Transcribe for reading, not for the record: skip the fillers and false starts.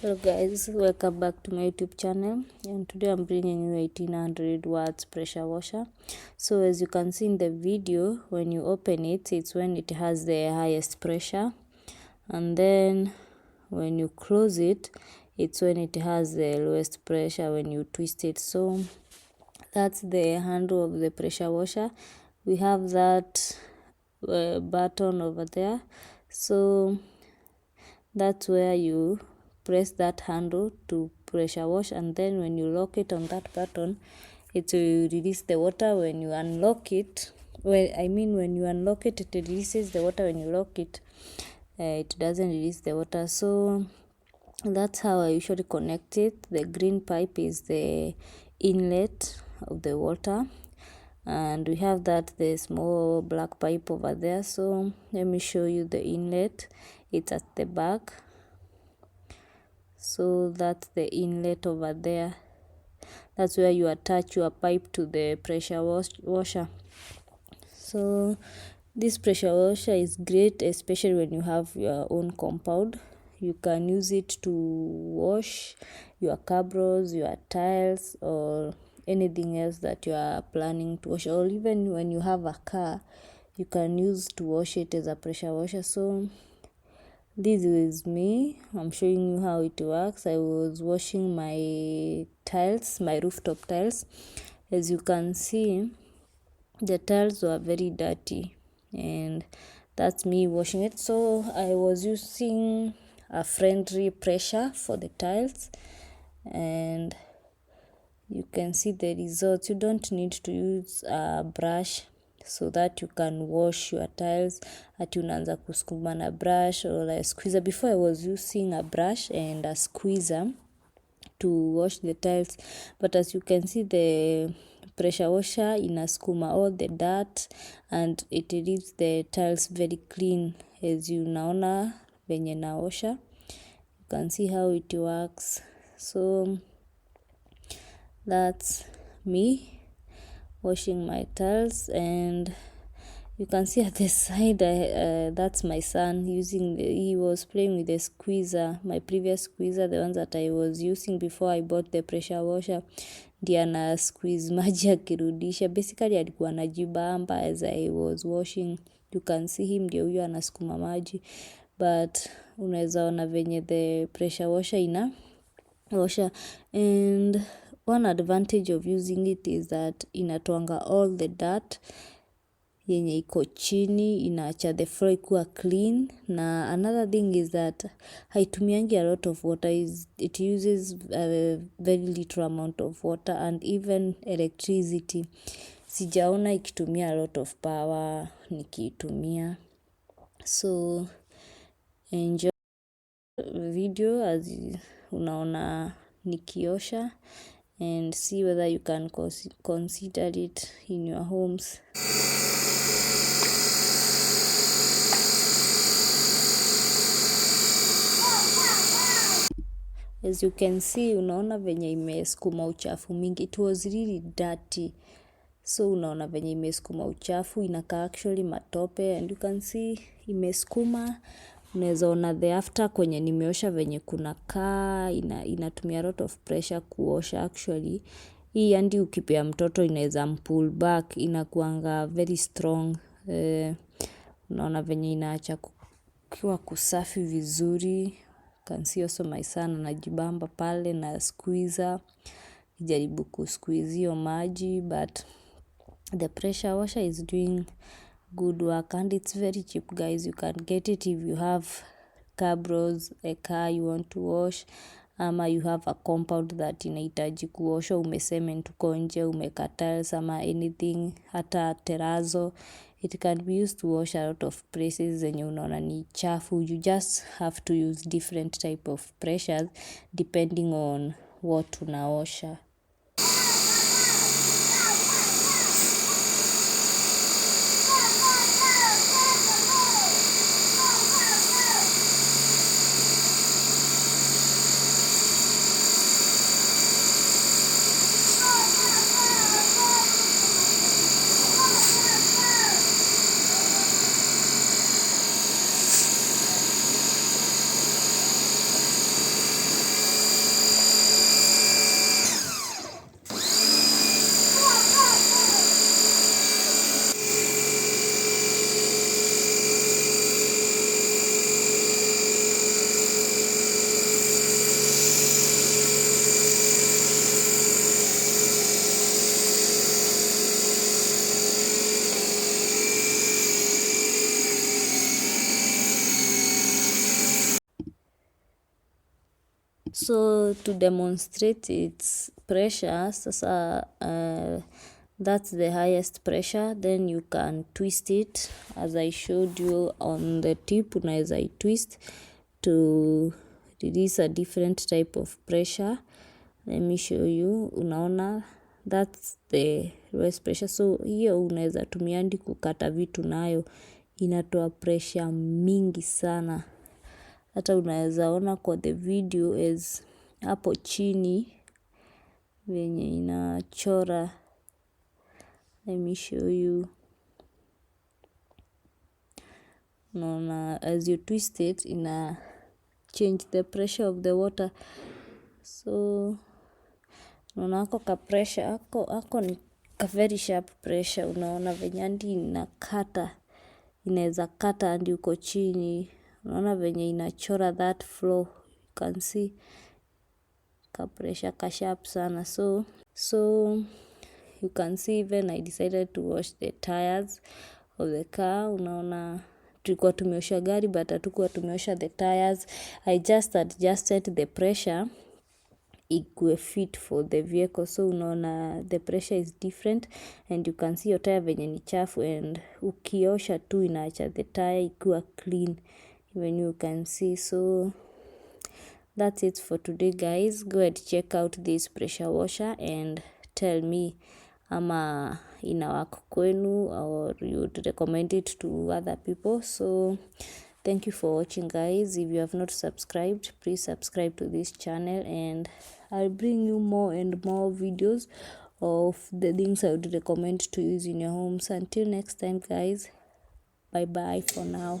Hello guys, welcome back to my YouTube channel, and today I'm bringing you 1800 watts pressure washer. So as you can see in the video, when you open it, it's when it has the highest pressure, and then when you close it, it's when it has the lowest pressure when you twist it. So that's the handle of the pressure washer. We have that button over there, so that's where you press that handle to pressure wash, and then when you lock it on that button, it will release the water. When you unlock it, when you unlock it, it releases the water. When you lock it, it doesn't release the water. So that's how I usually connect it. The green pipe is the inlet of the water, and we have the small black pipe over there. So let me show you the inlet. It's at the back. So that's the inlet over there. That's where you attach your pipe to the pressure washer. So this pressure washer is great, especially when you have your own compound. You can use it to wash your cabros, your tiles, or anything else that you are planning to wash, or even when you have a car, you can use to wash it as a pressure washer. So this is me. I'm showing you how it works. I was washing my tiles, my rooftop tiles. As you can see, the tiles were very dirty, and that's me washing it. So I was using a friendly pressure for the tiles, and you can see the results. You don't need to use a brush so that you can wash your tiles. Ati unaanza kusukuma na brush or a squeezer. Before I was using a brush and a squeezer to wash the tiles, but as you can see, the pressure washer inasukuma all the dirt and it leaves the tiles very clean. As you naona venye naosha, you can see how it works. So that's me washing my tiles, and you can see at the side that's my son using he was playing with the squeezer, my previous squeezer, the ones that I was using before I bought the pressure washer. Ndiye ana squeeze maji akirudisha. Basically alikuwa anajibamba as I was washing. You can see him, ndio huyo anasukuma maji, but unaweza ona venye the pressure washer ina washer. And one advantage of using it is that inatoanga all the dirt yenye iko chini, inaacha the floor ikuwa clean. Na another thing is that haitumiangi a lot of water. It uses a very little amount of water, and even electricity sijaona ikitumia a lot of power nikiitumia. So enjoy video as unaona nikiosha, and see whether you can consider it in your homes. As you can see, unaona venye imesukuma uchafu mingi. It was really dirty. So unaona venye imesukuma uchafu, inakaa actually matope, and you can see imesukuma. Unaweza ona the after kwenye nimeosha venye kuna kaa, inatumia a lot of pressure kuosha actually. Hii hadi ukipea mtoto inaweza pull back, inakuanga very strong. Unaona venye inaacha kukiwa kusafi vizuri. Can see also my son anajibamba pale na squeezer, jaribu kusqueeze hiyo maji, but the pressure washer is doing good work, and it's very cheap guys. You can get it if you have cabros, a car you want to wash, ama you have a compound that inahitaji kuosha, umesement uko nje, umeka tiles ama anything, hata terrazzo. It can be used to wash a lot of places zenye unaona ni chafu. You just have to use different type of pressures depending on what unaosha. So to demonstrate its pressure, sasa that's the highest pressure, then you can twist it as I showed you on the tip. Unaweza twist to release a different type of pressure. Let me show you. Unaona, that's the lowest pressure. So hiyo unaweza tumia hadi kukata vitu nayo, inatoa pressure mingi sana. Hata unaweza ona kwa the video is hapo chini venye inachora. Let me show you. Unaona, as you twist it, ina change the pressure of the water. So unaona ako ka pressure ako ni ka very sharp pressure. Unaona venye hadi inakata, inaweza kata hadi uko chini. Unaona venye inachora that flow, you can see ka pressure ka sharp sana. So you can see even I decided to wash the tires of the car. Unaona tulikuwa tumeosha gari but hatukuwa tumeosha the tires. I just adjusted the pressure ikuwe fit for the vehicle. So unaona the pressure is different and you can see your tire venye ni chafu, and ukiosha tu inaacha the tire ikuwa clean, even you can see. So that's it for today, guys. Go ahead, check out this pressure washer and tell me ama ina work kwenu or you would recommend it to other people. So thank you for watching, guys. If you have not subscribed, please subscribe to this channel and I'll bring you more and more videos of the things I would recommend to use in your homes. Until next time, guys, bye bye for now.